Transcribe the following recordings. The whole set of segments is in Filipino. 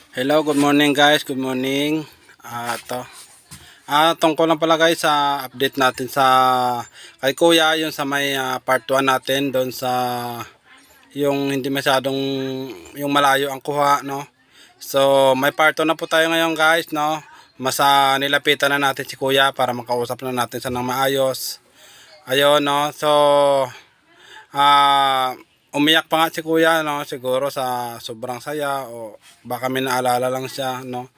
Hello, good morning guys. Good morning. Tungkol lang pala guys sa update natin sa kay Kuya yung sa may part 1 natin doon sa yung hindi masyadong yung malayo ang kuha, no. So, may part 2 na po tayo ngayon guys, no. Nilapitan na natin si Kuya para makausap na natin sa nang maayos. Ayun, no. So, umiyak pa nga si Kuya, no, siguro sa sobrang saya o baka may naalala lang siya, no.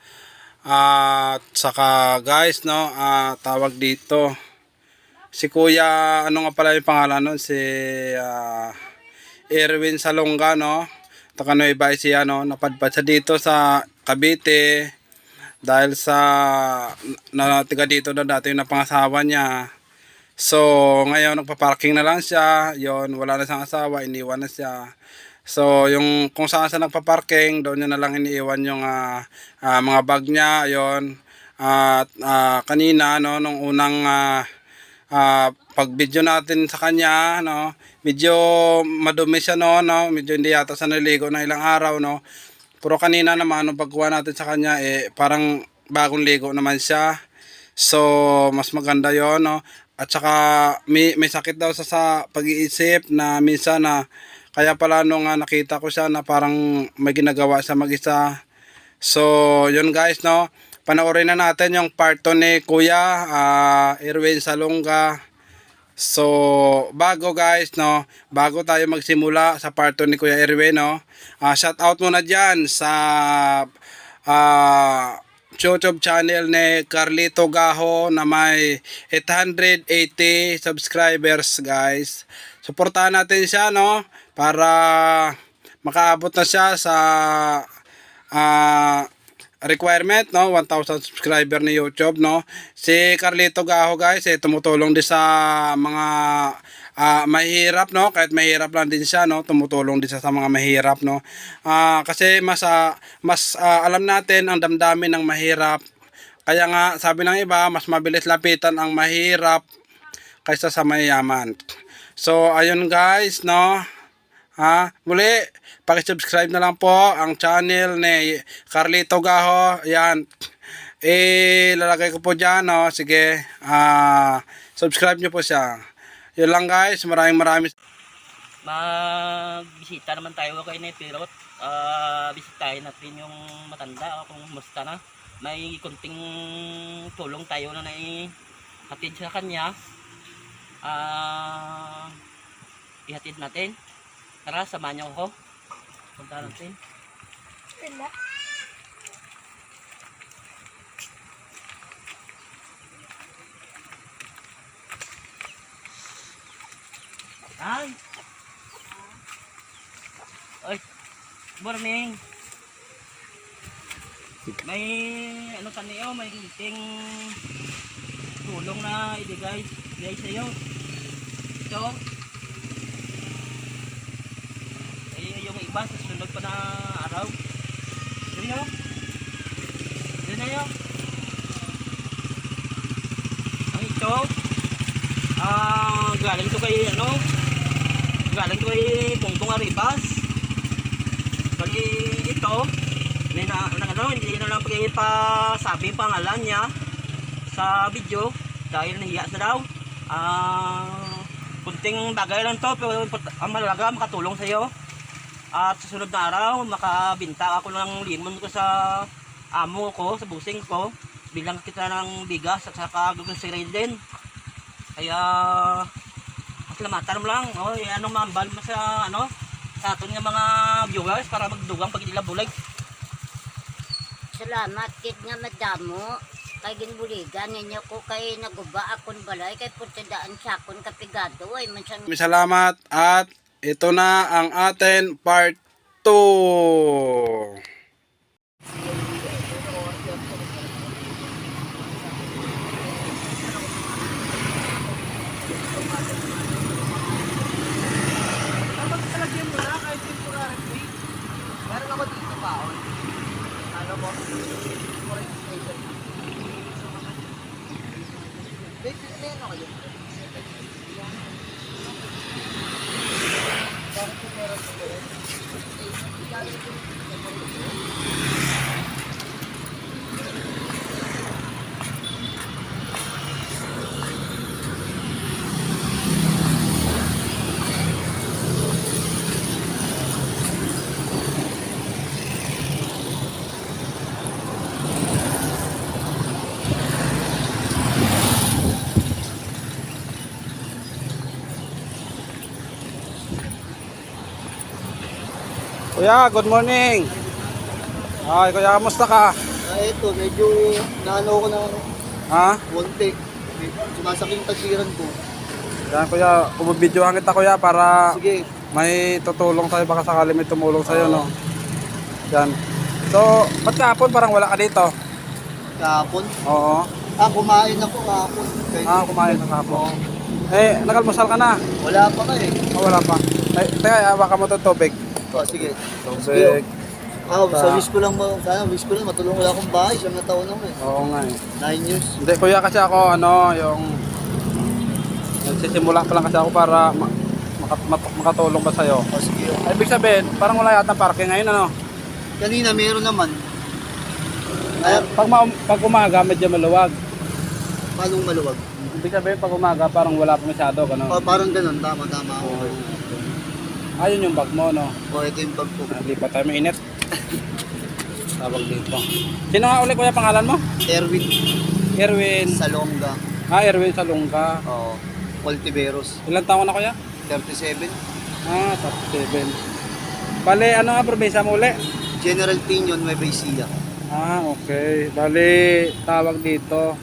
At saka guys, no, tawag dito si Kuya, ano nga pala yung pangalan nun, si Erwin Salonga, no. Taka Nueva Ecija, no, napadpad siya dito sa Cavite dahil sa tiga dito na dati yung napangasawa niya. So, ngayon nagpa-parking na lang siya. Yon, wala na siyang asawa, iniwan na siya. So, yung kung saan siya nagpa-parking, doon niya na lang iniiwan yung mga bag niya. Yon. At kanina, no, nung unang pag-video natin sa kanya, no, medyo madumi siya, no, medyo hindi yata sa naligo na ilang araw, no. Pero kanina naman, nung pagkuha natin sa kanya, parang bagong ligo naman siya. So, mas maganda yon, no. At saka may sakit daw sa pag-iisip na minsan na kaya pala nung nakita ko siya na parang may ginagawa sa mag-isa. So, yun guys, no. Panoorin na natin yung part 2 ni Kuya Erwin Salonga. So, bago guys, no, bago tayo magsimula sa part 2 ni Kuya Erwin, no. Shout out muna diyan sa YouTube channel ni Carlito Gaho na may 880 subscribers guys. Suportahan natin siya, no, para makaabot na siya sa requirement, no, 1,000 subscriber ni YouTube, no. Si Carlito Gaho guys, tumutulong din sa mga mahirap, no, kahit mahirap lang din siya, no, tumutulong din siya sa mga mahirap, no. Kasi mas alam natin ang damdamin ng mahirap. Kaya nga sabi ng iba, mas mabilis lapitan ang mahirap kaysa sa mayaman. So ayun guys, no. Muli, paki-subscribe na lang po ang channel ni Carlito Gaho. Yan. Lalagay ko po diyan, no. Sige, subscribe niyo po siya. Yun lang guys, maraming magbisita naman tayo kay Nepirot. Bisitahin natin yung matanda kung musta na. May kunting tulong tayo na naihatid sa kanya. Ihatid natin. Tara, samahan niyo ako. Punta natin. Ay! Oy! Morning! May ano kaniyo, may kunting tulong na ibigay sa iyo. Ito. Yung iba sa sunod pa na araw. Yun. Yun na yun. Ang ito, galing to kay Pongpong Arribas. Bali ito, hindi na lang pasabi yung pangalan niya sa video dahil nahiya na daw. Kunting bagay lang to, pero ang malaga makatulong sa iyo. At sa sunod na araw, makabinta ako ng limon ko sa amo ko, sa busing ko. Bilang kita ng bigas at saka gagawin din. Kaya, maslamatan mo lang. Anong mambal mo sa, sa aton nga mga viewers para magdugang pag nila bulig. Salamat, kit nga madamo. Kay ginbuligan ninyo ko kay naguba akon balay kay putadaan sa akon kapigado. Salamat at ito na ang atin part 2. Meron ako dito pa. Ano mo? Kuya, good morning. Ay, kuya, kamusta ka? Ito, medyo naano ko ng Ha? konti. Sumasakit yung tagsiran ko. Yan kuya, bumibidyohan kita kuya para Sige. may tutulong sa'yo. Baka sakali may tumulong sa'yo, no? Yan. So, ba't kahapon parang wala ka dito? Kahapon. Oo. Kumain ako kahapon. Kumain ka kahapon. Oo. Nagalmusal ka na? Wala pa ka eh. Wala pa. Teka, baka mo ito tubig. Sige. Tubig. Sa wish ko lang, wish ko lang matulong wala akong bahay. Siyang nataon ako eh. Oo nga eh. 9 years. Hindi kuya kasi ako yung nagsisimula pa lang kasi ako para makatulong ba sa'yo. Sige. Ay, ibig sabihin, parang wala yata parking ngayon ano? Kanina meron naman. Pag umaga medyo maluwag. Paano maluwag? Ibig sabihin pag umaga parang wala pa masyado gano'n. Parang ganun. Tama. Okay. Ayun yung bag mo no. Ito yung bag ko. Hindi pa tayo mainit. Tawag dito. Sino nga ulit kuya pangalan mo? Erwin Erwin. Salonga. Erwin Salungka. Oo. Cultiveros. Ilang taon na kuya? 37. 37. Bale, ano nga probinsya mo uli? General Piñon, Nueva Ecija. Okay. Bale, tawag dito.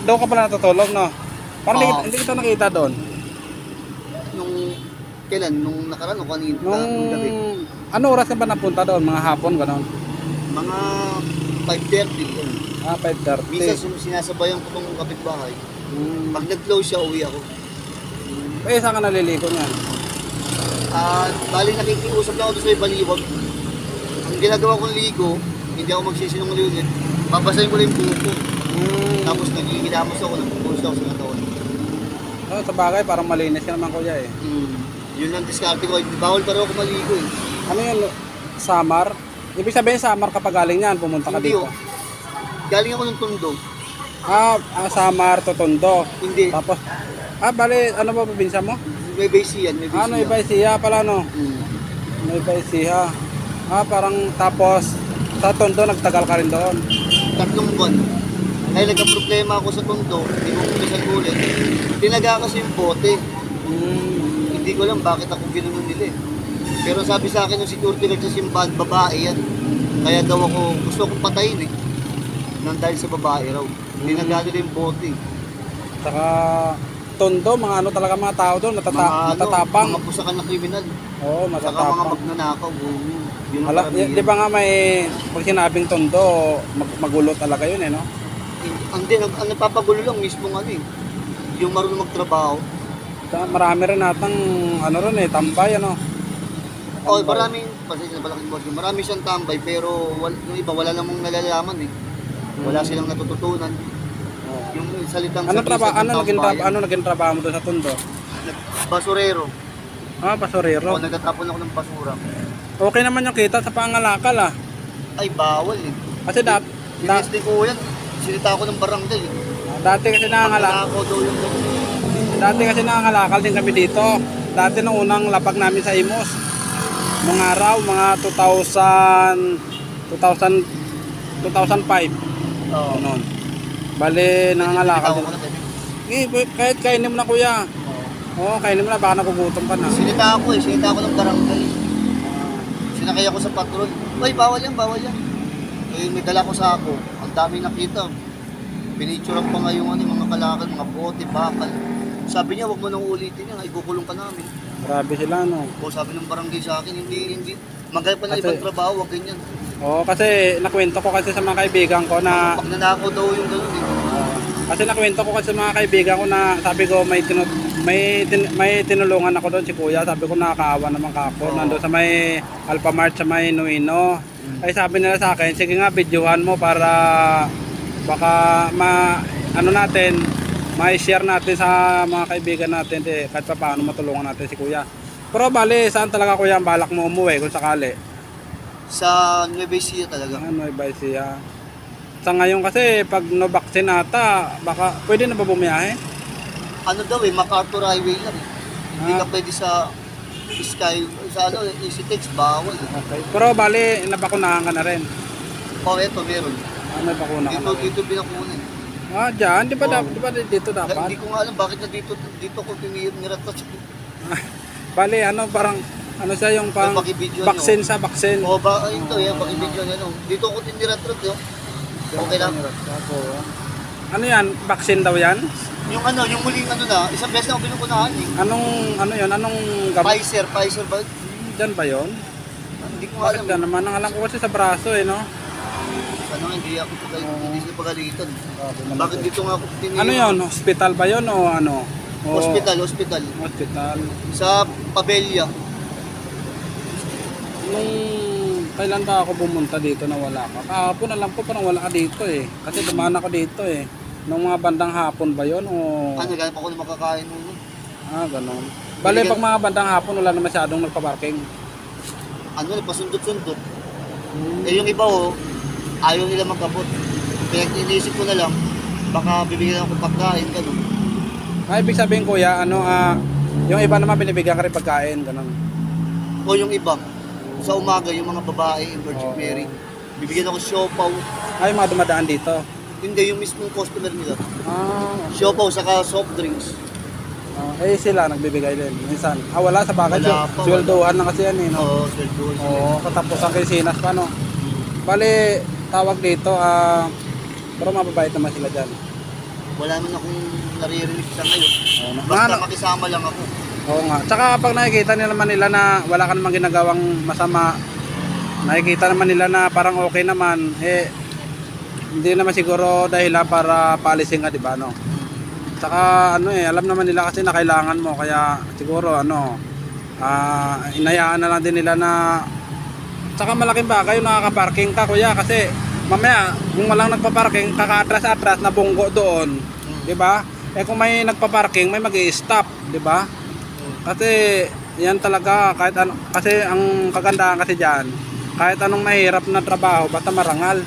Doon ka pala natutulog, no? Parang hindi kita nakita doon. Kailan? Nung nakaraan o kanina? Nung gabi? Ano oras ka ba napunta doon? Mga hapon, gano'n? Mga 5:30 yun. 5:30. Minsan sinasabayan ko tong kapitbahay. Pag nag-close siya, uwi ako. Saan ka naliligo niyan? Bali nakikiusap lang ako doon sa baliwag. Ang ginagawa kong ligo, hindi ako magsisinungaling ulit. Babasahin ko lang yung buko. Tapos nagigilamos ako, nagpupulos ako sa katawan. Sa bagay, parang malinis ka naman kuya eh. Yun lang diskarte ko. Bawal pa rin ako maligo eh. Ano yun? Samar? Ibig sabihin Samar kapag galing yan, pumunta ka Hindi dito. oh. Galing ako ng Tondo. Samar, Totondo. Hindi. Tapos, bali, ano ba probinsya mo? Nueva Ecija. Nueva Ecija pala no? Nueva Ecija. Parang tapos, sa Tondo, nagtagal ka rin doon. 3 buwan. Dahil nagka-problema ako sa Tondo, hindi ko kumisan ulit. Tinaga kasi yung bote. Hindi ko alam bakit ako ginanon nila eh. Pero sabi sa akin ng security guard sa simbahan, babae yan. Kaya daw ako, gusto akong patayin eh. Nang dahil sa babae raw. Tinaga nila yung bote. Saka, Tondo, mga ano talaga mga tao doon, matatapang. Mga pusakan na kriminal. Oo, Saka mga matatapang. magnanakaw. Yun ang karamihan. Di ba nga may, pag sinabing Tondo, magulo talaga yun eh, no? Hindi, ang napapagulo lang mismo ano eh. Yung marunong magtrabaho. Marami rin natang, ano rin eh, tambay, ano? Maraming, pasensya na pala kasi boss, marami siyang tambay pero yung iba wala namang nalalaman eh. Wala silang natututunan. Yung salitang Ano naging trabaho mo doon sa Tondo? Basurero. Basurero. Nagtatapon ako ng basura. Okay naman yung kita sa pangalakal ah. Ay, bawal eh. Kasi Sinistin ko yan. Sinita ako ng barangay eh. dati kasi nangangalakal. Ako daw yung Dati kasi nangangalakal din kami dito. Dati nung unang lapag namin sa Imos. Nung araw, mga 2005. Noon. Bale, nangangalakal din. Kahit kainin mo na kuya. Oo, kainin mo na, baka nagugutom ka na. Sinita ako ng barangay. Sinakay ako sa patrol. Ay, bawal yan. May dala ko sa ako. Ang dami nakita. Pinicturean pa nga yung mga kalakal, mga bote, bakal. Sabi niya, wag mo nang ulitin yan, ikukulong ka namin. Grabe sila, no? Sabi ng barangay sa akin, hindi. Magkaya pa na ibang trabaho, wag ganyan. Oo, kasi nakwento ko kasi sa mga kaibigan ko na... Pag nanakaw daw yung gano'n eh. Kasi nakwento ko kasi sa mga kaibigan ko na sabi ko may tinulungan ako doon si kuya. Sabi ko nakakaawa naman kako. Nandun sa may Alphamart sa may Nuino. Ay sabi nila sa akin, sige nga videohan mo para baka ma-share natin sa mga kaibigan natin kahit pa paano matulungan natin si kuya. Pero bali, saan talaga kuya ang balak mo umuwi kung sakali? Sa Nueva Ecija talaga. Nueva Ecija. Sa ngayon kasi pag no-vaccine ata, baka pwede na ba bumiyahe? Ano daw MacArthur Highway lang eh. Hindi ka pwede sa EasyTex, bawal eh. Okay. Pero bali, nabakunahan ka na rin. Eto, meron. May bakuna ka na rin. Dito binakunan. Diyan, di ba dito dapat? Hindi ko nga alam bakit na dito ko niratas. Bali, parang Ano siya yung pang Pakibidyo nyo. vaccine sa vaccine. O ba, ito yan, pakibidyo nyo. No? Dito ako tinirat-rat yun. Okay lang. Ano yan? Vaccine daw yan? Yung ano, yung muling ano na, isang beses na ako pinupunahan eh. Ano yun? Anong gamot? Pfizer ba? Diyan ba yun? Hindi ko nga Bakit alam. yan naman? Ang alam ko kasi sa braso eh, no? Sana nga hindi ako hindi sila pagalitan. Bakit dito nga ako tinira? Ano yun? Hospital ba yun o ano? O, Hospital. Hospital. Sa Pabella. Nung kailan ba ako pumunta dito na wala ka? Kahapon alam ko parang wala ka dito eh. Kasi dumaan ako dito eh. Nung mga bandang hapon ba yun o... Ano, ganun pa ako na makakain mo. Ganon. Bale, pag mga bandang hapon wala na masyadong nagpa-parking. Ano, pasundot-sundot. Eh yung iba ayaw nila magkapot. Kaya iniisip ko na lang, baka bibigyan ako pagkain, gano'n. Ibig sabihin kuya, yung iba naman binibigyan ka rin pagkain, ganon. O yung iba, sa umaga, yung mga babae, yung Virgin Oo. Mary, bibigyan ako siopaw. Mga dumadaan dito. Hindi, yung mismong customer nila. Okay. Siopaw, saka soft drinks. Sila nagbibigay din, minsan. Wala sa bagay, Wala pa, sweldohan na kasi yan eh, no? Oo, sweldo. Oo, katapusan kay Sinas pa, no? Bale, tawag dito, pero mababait naman sila dyan. Wala naman akong naririnig sa ngayon. Oo, Basta makisama lang ako. Oo nga. Tsaka pag nakikita naman nila na wala ka namang ginagawang masama, nakikita naman nila na parang okay naman, hindi naman siguro dahilan para paalisin ka, di ba, no? Tsaka alam naman nila kasi na kailangan mo, kaya siguro inayaan na lang din nila na. Tsaka malaking bagay yung nakaka-parking ka, kuya, kasi mamaya kung walang nagpa-parking, kaka-atras-atras na bunggo doon, di ba? Kung may nagpa-parking, may mag-i-stop, di ba? Kasi yan talaga, kasi ang kagandahan kasi diyan, kahit anong mahirap na trabaho, basta marangal,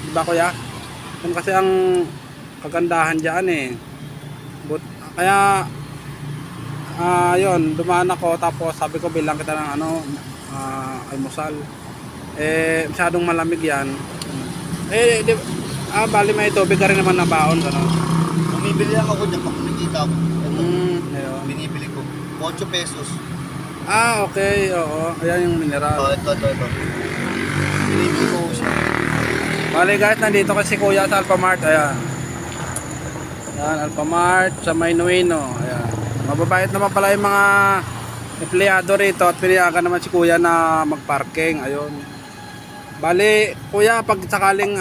di ba, kuya? Yan kasi ang kagandahan diyan eh. Kaya yun, dumaan ako, tapos sabi ko bilang kita ng almusal. Masyadong malamig yan. Bali may tubig ka rin naman na baon, gano'n. Bumibili lang ako dyan pag kumikita ako. Ito, Ayun. binibili ko. 8 pesos. Okay, oo. Ayan yung mineral. Ito. Binibili ko siya. Bali guys, nandito kasi kuya sa Alphamart. Ayan. Ayan, Alphamart sa Maynuino. Ayan. Mababait naman pala yung mga empleyado rito at pinayagan naman si kuya na magparking. Ayun. Bali, kuya, pag sakaling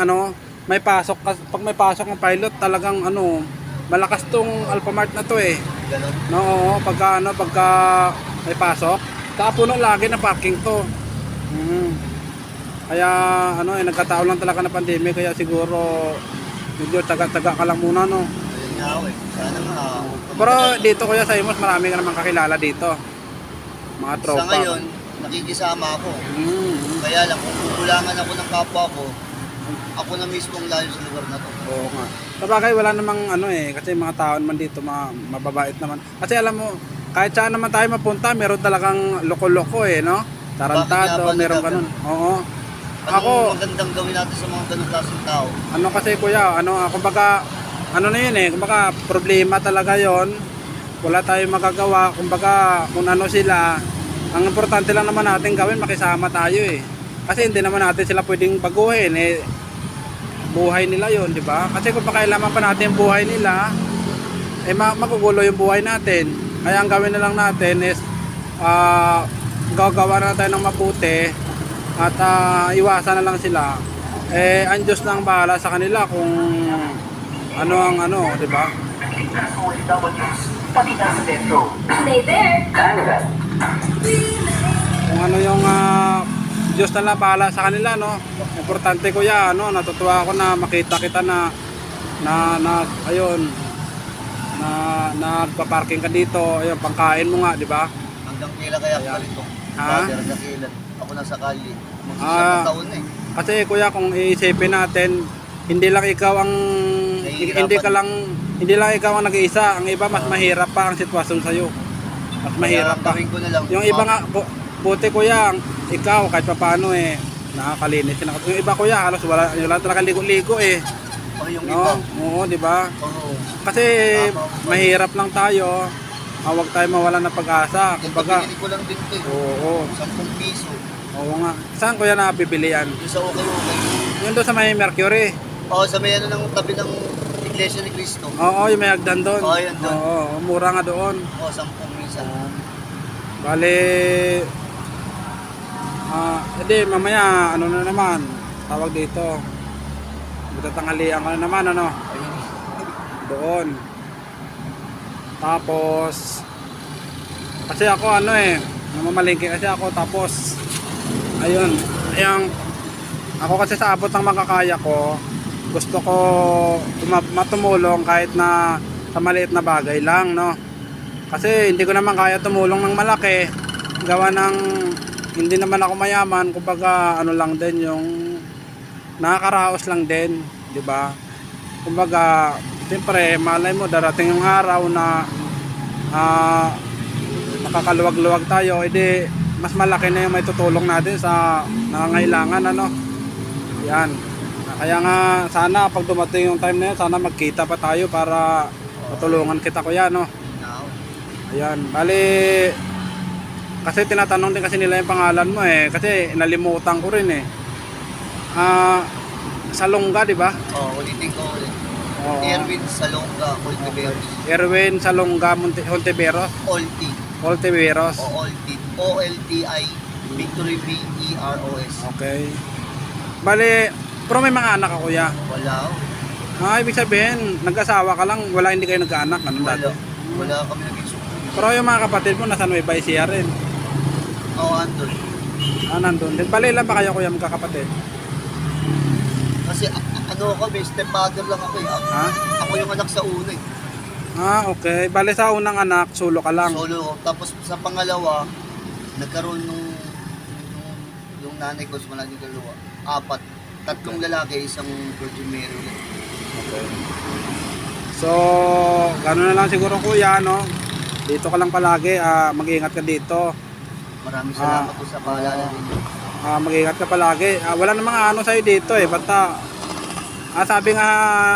may pasok, pag may pasok ng pilot, talagang malakas tong Alphamart na to eh. Ganon. No, pagka may pasok, puno lagi na parking to. Kaya nagkataon lang talaga na pandemic, kaya siguro medyo taga-taga ka lang muna, no. Ayun nga ako eh. Sana nga. Pero dito kuya sa Imos, marami ka naman kakilala dito. Mga tropa. Sa ngayon, nakikisama ako. Kaya lang, kung kukulangan ako ng kapwa ko, ako na mismo ang layo sa lugar na to. Oo nga. Sabagay wala namang kasi mga tao naman dito mababait naman. Kasi alam mo, kahit saan naman tayo mapunta, meron talagang loko-loko eh, no? Tarantado, Bakit nga ba meron nila ganun. Oo. Anong magandang gawin natin sa mga ganung klaseng tao? Kasi kuya, kumbaga, na yun eh, kumbaga, problema talaga yon. Wala tayong magagawa, kumbaga, kung sila, ang importante lang naman natin gawin, makisama tayo eh. Kasi hindi naman natin sila pwedeng baguhin eh. Buhay nila yon, di ba? Kasi kung pakailaman pa natin yung buhay nila, magugulo yung buhay natin. Kaya ang gawin na lang natin is, gagawa na tayo ng mabuti at iwasan na lang sila. Ang Diyos na ang bahala sa kanila kung di ba? Stay there. Kung yung Diyos na lang bahala sa kanila, no? Importante kuya, natutuwa ako na makita kita na nagpa-parking ka dito, ayun, pangkain mo nga, di ba? Hanggang kailan kaya Ayan. ako rito? Ha? Hanggang kailan? Ako nasa kali. Ah. Mag-isang taon na eh. Kasi kuya, kung iisipin natin, hindi lang ikaw ang Nahihirapan. hindi lang ikaw ang nag-iisa, ang iba mas mahirap pa ang sitwasyon sa iyo. Mas mahirap Kaya pa. gawin ko na lang. Yung iba nga buti kuya, ikaw kahit papaano nakakalinis ka na. Yung iba kuya, halos wala talaga ligo-ligo eh. O yung iba. No? Oo, di ba? Oo. Kasi mahirap lang tayo. Huwag tayo mawala ng pag-asa. Ito, Kumbaga, binili ko lang din ito eh. oo, 10 piso. oo nga. Saan kuya nabibili yan? Yung sa okay. Yun doon sa may Mercury. Oo, sa may ano ng tabi ng Iglesia ni Cristo. Oo, yung may hagdan doon. Oo, yan doon. Oo, mura nga doon. Oo, 10 minsan. Bale, edi mamaya, ano na naman, tawag dito. Magtatanghalian ka na naman, ano, Ayun. doon. Tapos, kasi ako ano namamalingki kasi ako, tapos, ayun, ako kasi sa abot ng makakaya ko, gusto ko matumulong kahit na sa maliit na bagay lang, no? Kasi hindi ko naman kaya tumulong ng malaki, gawa ng hindi naman ako mayaman, kumbaga ano lang din yung nakakaraos lang din, di ba? Kumbaga, siyempre, malay mo darating yung araw na makakaluwag-luwag tayo, edi mas malaki na yung may tutulong natin sa nangangailangan, ano? Yan. Kaya nga sana pag dumating yung time na yun, sana magkita pa tayo para matulungan kita, kuya, no? Now, Ayan, bali kasi tinatanong din kasi nila yung pangalan mo kasi nalimutan ko rin Salonga, di ba? ulitin ko ulit. Oo. Erwin Salonga, Oltiveros. Erwin Salonga Ontiveros. Olti. Ontiveros. O Olti. O-L-T-I. Victory B-E-R-O-S. Okay. Bali, pero may mga anak ka, kuya. Wala. Ibig sabihin, nag-asawa ka lang, hindi kayo nagkaanak, ganun Wala. dati. Wala kami naging suko. Pero yung mga kapatid mo nasa Nueva Ecija rin. Oo, andun. Nandun din. Bali, ilan ba kayo, kuya, magkakapatid? Kasi ano kami, stepmother lang ako eh. Ha? Ako yung anak sa una eh. Okay. Bali, sa unang anak, solo ka lang. Solo ako. Tapos sa pangalawa, nagkaroon yung nanay ko sa malaging dalawa. 4. 3 lalaki, isang Virgin Mary ulit. Okay. So, gano'n na lang siguro, kuya, no? Dito ka lang palagi, mag-iingat ka dito. Maraming salamat po sa paalala ninyo. Mag-iingat ka palagi. Wala namang ano sa'yo dito basta sabi nga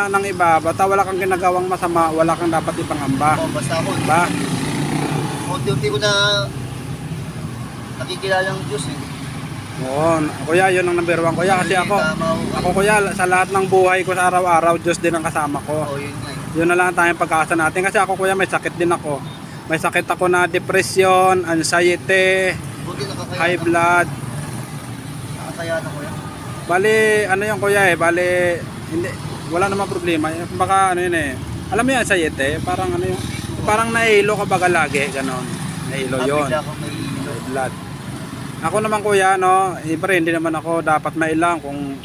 ng iba, basta wala kang ginagawang masama, wala kang dapat ipangamba. Basta ako, Diba? unti-unti ko na nakikilala ng Diyos eh. Oo, kuya, yun ang number 1, kuya. Kasi ako kuya, sa lahat ng buhay ko sa araw-araw, Diyos din ang kasama ko. Oo, yun nga eh. Yun na lang tayong pagkaasa natin. Kasi ako, kuya, may sakit din ako. May sakit ako na depression, anxiety, Buti nakakaya high blood. Nakakaya na ko yan. Bali, ano yung kuya bali, hindi, wala namang problema. Baka ano yun alam mo yung anxiety, parang ano yung, parang nailo ka baga lagi, ganon. Nailo yun. Bigla akong may High blood. Ako naman kuya, iba hindi naman ako dapat mailang kung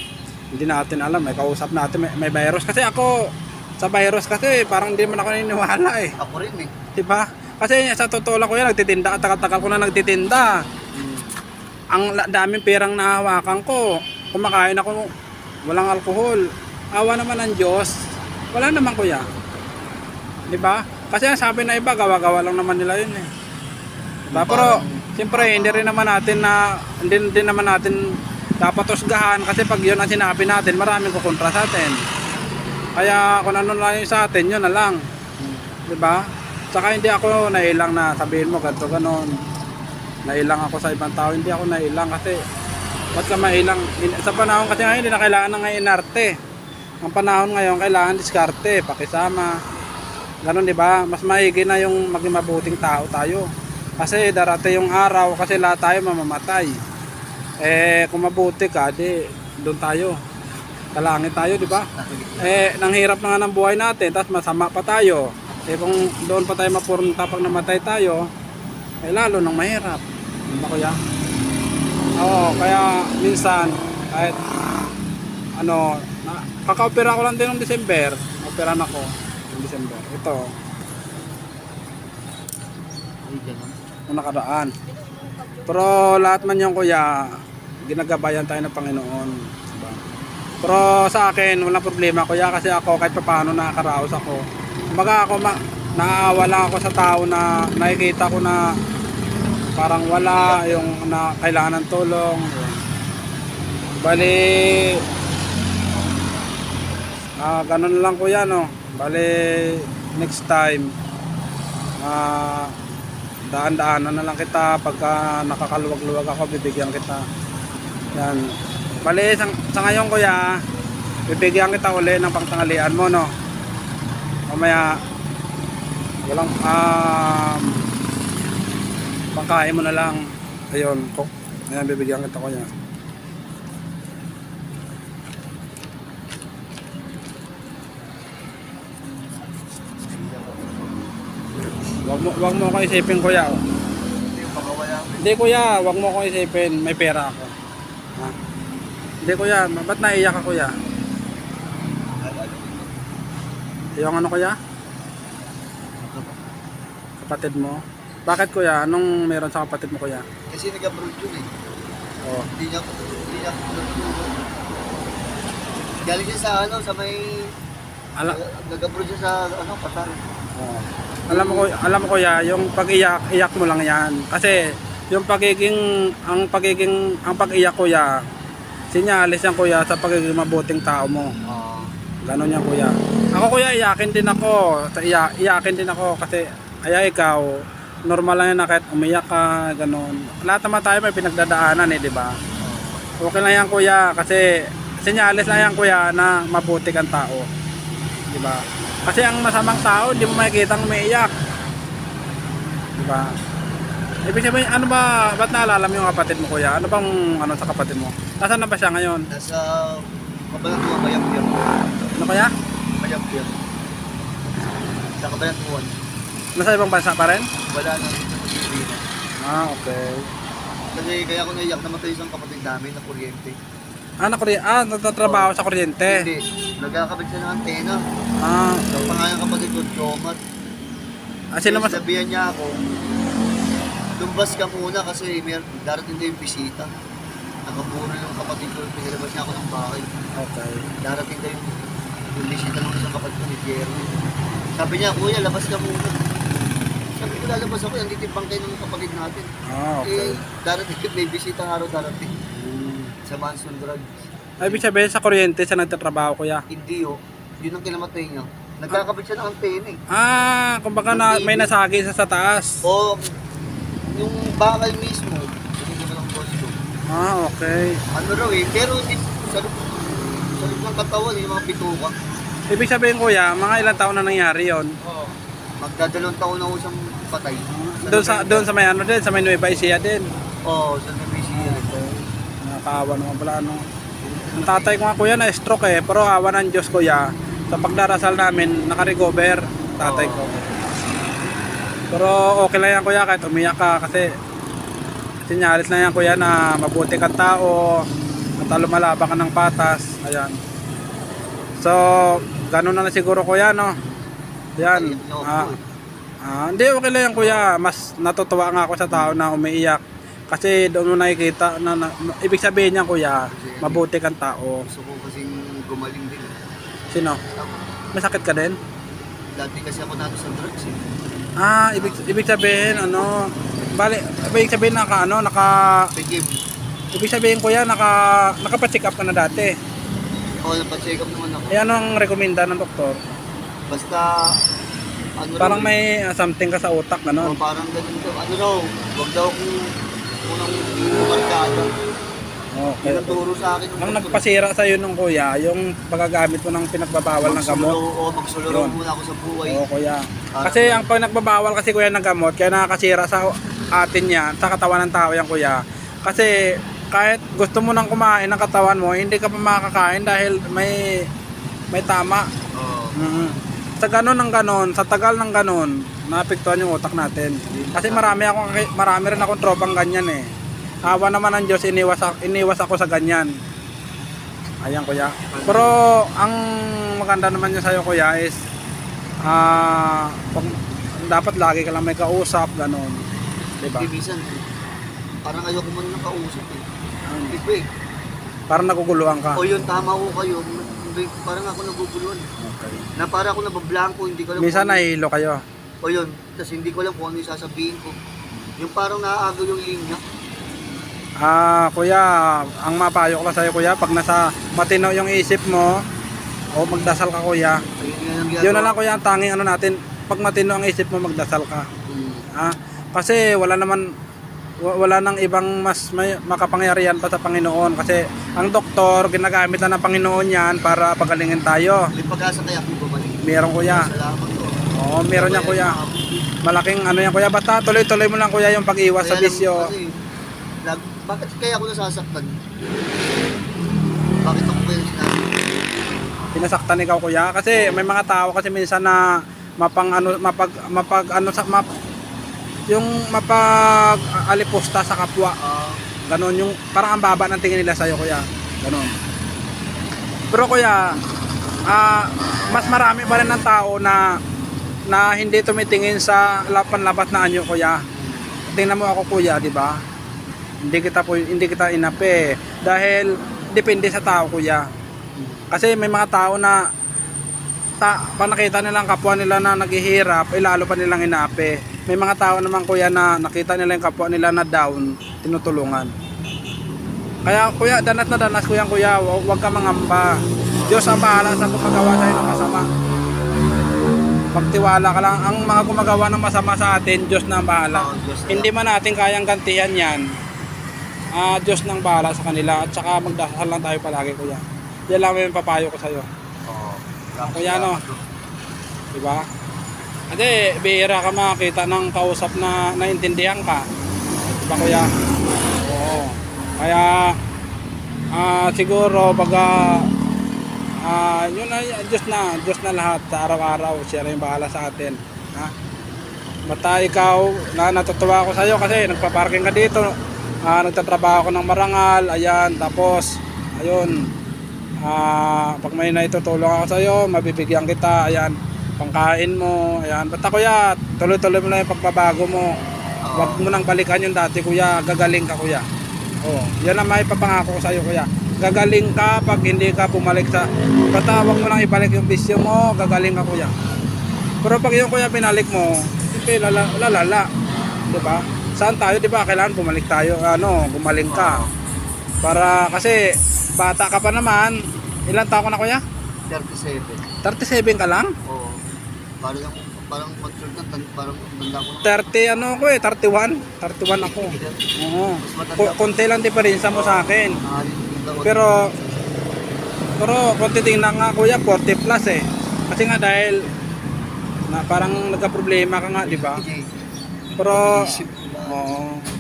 hindi natin alam, may kausap natin, may virus. Kasi ako, sa virus kasi, parang hindi naman ako naniniwala Ako rin eh. Diba? Kasi sa totoo lang kuya, nagtitinda, tagal-tagal ko na nagtitinda. Ang daming perang nahawakan ko. Kumakain ako, walang alkohol. Awa naman ng Diyos. Wala naman kuya. Diba? Kasi ang sabi na iba, gawa-gawa lang naman nila yun Diba? Pero, siyempre, hindi naman natin dapat husgahan kasi pag yun ang sinabi natin, maraming kukontra sa atin. Kaya kung ano lang yung sa atin, yun na lang. Diba? Saka hindi ako nailang na sabihin mo ganito ganon. Nailang ako sa ibang tao, hindi ako nailang kasi ba't ka mailang? Sa panahon kasi ngayon, hindi na kailangan ng inarte. Ang panahon ngayon, kailangan diskarte, pakisama. Ganon, diba? Mas maigi na yung maging mabuting tao tayo. Kasi darating yung araw, kasi lahat tayo mamamatay. Kung mabuti ka, di doon tayo. Talangin tayo, di ba? Nang hirap na nga ng buhay natin, tapos masama pa tayo. Kung doon pa tayo mapurunta pag namatay tayo, lalo nang mahirap. Diba kuya? Oo, kaya minsan, kahit kaka-opera ko lang din noong December. Operan ako noong December. Ito, nung nakaraan. Pero lahat man yung kuya, ginagabayan tayo ng Panginoon. Diba? Pero sa akin, walang problema kuya kasi ako kahit paano nakakaraos ako. Kumbaga ako, naaawa lang ako sa tao na nakikita ko na parang wala yung na kailangan ng tulong. Bali, ganun lang kuya, no? Bali, next time, daan-daanan na lang kita pagka nakakaluwag-luwag ako, bibigyan kita. Yan. Bali, sa ngayon kuya, bibigyan kita uli ng pangtanghalian mo, no? Mamaya, walang, pangkain mo na lang. Ayun, ayan, bibigyan kita kuya. Wag mo ko isipin kuya. Hindi, baka wala. Hindi kuya, wag mo ko isipin, may pera ako. Ha? Hindi kuya, ba't naiyak ka kuya? Yung ano kuya? Kapatid mo? Bakit kuya? Anong meron sa kapatid mo kuya? Kasi nag-abroad yun eh. Oh. Hindi niya natulungan. Galing siya sa ano, sa may... Ala, Nag-abroad siya sa ano, Qatar. oh. Alam mo kuya, yung pag-iyak mo lang yan. Kasi yung ang pag-iyak kuya, sinyalis yan kuya sa pagiging mabuting tao mo. Ganon yan kuya. Ako kuya, iyakin din ako. Iyakin din ako kasi ikaw, normal lang yan na kahit umiyak ka, ganon. Lahat naman tayo may pinagdadaanan di ba? Okay lang yan kuya kasi sinyalis lang yan kuya na mabuti kang tao. Di ba? Kasi ang masamang tao, hindi mo makikita ang umiiyak. Di ba? Ibig sabihin, ano ba, ba't naalala mo yung kapatid mo kuya? Ano bang ano sa kapatid mo? Nasaan na ba siya ngayon? Nasa Kabalantuan, Bayampiang. Ano kaya? Bayampiang. Sa Kabalantuan. Nasa ibang bansa pa rin? Wala na dito sa Pilipinas. Okay. Kasi kaya ako naiyak namatay isang kapatid namin na kuryente. Nagtatrabaho sa kuryente. Hindi, nagkakabit siya ng antena. So, Ang pangalan kapatid ko, Jomat. sino mas... Sabihan niya ako, lumbas ka muna kasi darating na yung bisita. Nakapuro yung kapatid ko, pinilabas niya ako ng bahay. Okay. Darating na yung bisita ng isang kapatid ko ni Jerry. Sabi niya, kuya, labas ka muna. Sabi ko, lalabas ako, yan titipang kayo ng kapatid natin. Okay. Darating, may bisita araw darating. Sa Manson Drugs. Ay, ibig sabihin sa kuryente siya nagtatrabaho kuya. Hindi yun ang kinamatay niya. Nagkakabit siya ng antena eh. Kumbaga may nasagi sa taas. O, yung bakal mismo, hindi ko lang gusto. Okay. Ano raw eh, pero sa loob ng katawan, yung mga bituka. Ibig sabihin kuya, mga ilang taon na nangyari yon? Magdadalawang taon na ako siyang patay. Doon sa may ano din, sa may Nueva Ecija din. Oo, sa Nebisia. Nakakaawa naman pala ano. Ang tatay ko nga kuya na stroke pero awa ng Diyos kuya. Sa pagdarasal namin, naka-recover tatay ko. Pero okay lang yan kuya kahit umiyak ka kasi sinyalis lang yan kuya na mabuti kang tao at lumalabang ka ng patas. Ayan. So, ganun na siguro kuya no. Yan. Hindi okay lang yan kuya. Mas natutuwa nga ako sa tao na umiiyak. Kasi doon mo nakikita na ibig sabihin niya kuya, mabuti kang tao. Gusto ko kasing gumaling din. Sino? Ako, May sakit ka din? dati kasi ako nato sa drugs eh. Ibig sabihin ibig sabihin Pagib. ibig sabihin kuya naka-check up ka na dati. Oo, napacheck up naman ako. Ano ang rekomenda ng doktor? Basta, ano Parang raw, may something ka sa utak oh, gano'n. parang ganun daw. Ano raw, wag daw akong unang markada. Okay. Tinuturo sa akin. Ang nagpasira sa iyo nung kuya, yung paggagamit mo ng pinagbabawal ng gamot. Magsuluro Yun. muna ako sa buhay. Oo kuya. Kasi ang pinagbabawal kasi kuya ng gamot, kaya nakakasira sa atin yan, sa katawan ng tao yan kuya. Kasi kahit gusto mo nang kumain ng katawan mo, hindi ka pa makakain dahil may tama. Oo. Sa ganon ng ganon, sa tagal ng ganon, naapektuhan yung utak natin. Kasi marami rin akong tropang ganyan eh. Awa naman ng Diyos, iniwas ako sa ganyan. Ayan kuya. Pero ang maganda naman niya sa'yo kuya is dapat lagi ka lang may kausap, ganon. Diba? Hindi minsan, parang ayoko mo nang kausap eh. Iba eh. Parang naguguluhan ka. O yun, tama ko kayo. Parang ako naguguluhan. Okay. Na parang ako nabablanko, hindi ko alam Minsan kung ano. nahihilo kayo. O yun, tapos hindi ko alam kung ano yung sasabihin ko. Yung parang naaagaw yung linya. Kuya, ang mapayo ko lang sa'yo kuya, pag nasa matino yung isip mo, o magdasal ka kuya, Ayun nga ang yun na lang kuya ang tanging ano natin, pag matino ang isip mo, magdasal ka. Mm. Kasi wala nang ibang mas may makapangyarihan pa sa Panginoon, kasi ang doktor ginagamit na ng Panginoon yan para pagalingin tayo. May pag-asa kaya kung bumalik. Meron kuya. Salamat po. Oo, meron yan kuya. Malaking ano yan kuya, basta tuloy-tuloy mo lang kuya yung pag-iwas sa Kaya lang, bisyo. kasi, bakit kaya ako nasasaktan? Bakit ako kaya sinabi? Pinasaktan ikaw kuya, kasi may mga tao kasi minsan na yung mapag alipusta sa kapwa. Ganon yung parang ang baba ng tingin nila sa iyo kuya. Ganon. Pero kuya, mas marami pa rin ng tao na hindi tumitingin sa panlabat na anyo kuya. Tingnan mo ako kuya, di ba? Hindi kita inape dahil depende sa tao kuya. Kasi may mga tao na pag nakita nilang kapwa nila na naghihirap, lalo pa nilang inape. May mga tao naman kuya na nakita nila yung kapwa nila na down, tinutulungan. Kaya kuya, danas na danas kuya, huwag ka mangamba. Diyos ang bahala sa gumagawa sa'yo ng masama. Pagtiwala ka lang, ang mga gumagawa ng masama sa atin, Diyos na ang bahala. Hindi man natin kayang gantihan yan. Diyos nang bahala sa kanila, at saka magdasal lang tayo palagi kuya. Yan lang yung papayo ko sa'yo. Kuya no, diba? Kasi bihira ka makakita ng kausap na naintindihan ka, diba kuya? Oo. Kaya siguro baga yun ay Diyos na lahat sa araw-araw, siya na yung bahala sa atin. Basta ikaw, natutuwa ako sa iyo kasi nagpa-parking ka dito, nagtatrabaho ako ng marangal, ayan, tapos ayun, pag may naitutulong ako sa iyo, mabibigyan kita, ayan, pangkain mo, ayan. Basta kuya, tuloy-tuloy mo na yung pagbabago mo. Huwag mo nang balikan yung dati kuya, gagaling ka kuya. Oh, yan ang may papangako ko sa iyo kuya. Gagaling ka pag hindi ka bumalik sa, basta huwag mo nang ibalik yung bisyo mo, gagaling ka kuya. Pero pag yung kuya binalik mo, okay, lalala. Diba? Saan tayo, diba? Kailangan bumalik tayo, gumaling ka. Para kasi bata ka pa naman. Ilan taon ka na kuya? 37. 37 ka lang? Oo. Parang mature na, parang tanda ko na. 31 ako. Oo. Konti lang diferensya mo sa akin. Pero konti tingnan nga kuya, 40 plus eh. Kasi nga dahil parang nagka-problema ka nga, di ba? Pero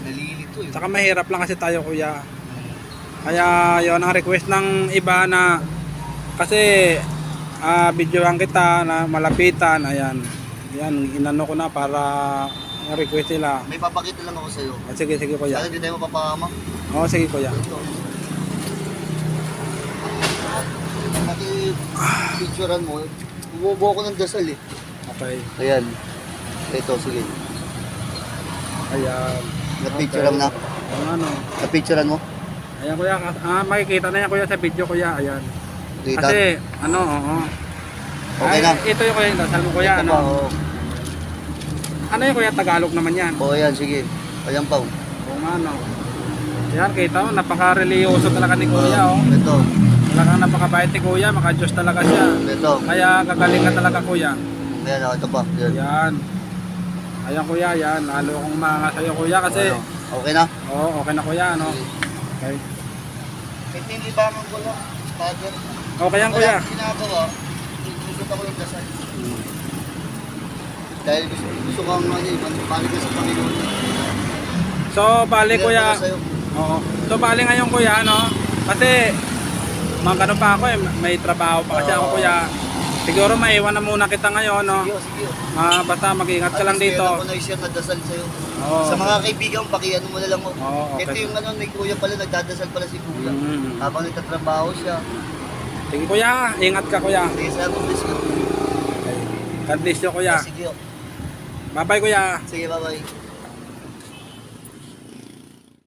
Nalilito eh. saka mahirap lang kasi tayo kuya. Kaya yon ang request ng iba na kasi videohan kita na malapitan, ayan. Yan, inano ko na para request nila. May papakita lang ako sa iyo. Sige kuya. Sana hindi tayo mapapahama. Oo, sige kuya. Picturean mo. Bumubuo ko ng dasal eh. Okay. Ayan. Ito, sige. Ayan. Na-picturean na. Ano? Na-picturean mo? Ayan kuya, makikita na yan kuya sa video kuya, ayan. Dito. Kasi, oo. Okay na. Ito yung kuya, yung dasal mo kuya, Ito pa, oo. Ano yung kuya, Tagalog naman yan. Oo, ayan, sige. Ayan pa. Oo nga, no. Ayan, kita mo, napaka-religyoso talaga ni kuya, oh. Ito. Talagang napakabait ni kuya, maka-Diyos talaga siya. Ito. Kaya gagaling ka talaga kuya. Ayan, ito pa. Ayan. Ayan. Ayan kuya, ayan. Lalo akong mga sa'yo kuya kasi. Okay na? Oo, okay na kuya, no. Okay. Ito yung libangan ko lang. Father. Okay yan kuya. Ginagawa, gusto ko yung dasal. Dahil gusto kang balik ka sa Panginoon. So, bali kuya. Oo. So, bali ngayon kuya, no. Kasi, magkano pa ako eh, may trabaho pa kasi ako kuya. Siguro maiwan na muna kita ngayon, no. Sige. Basta mag-ingat ka lang dito. Ako na i-share na dasal sa'yo. Oo. Sa mga kaibigan, pakiano mo na lang mo. Oo, okay. Ito yung may kuya pala, nagdadasal pala si kuya. Mm. Habang nagtatrabaho siya. Sige kuya, ingat ka kuya. Sige, sir, bless you. God bless you kuya. Sige, Bye bye kuya. sige, bye-bye.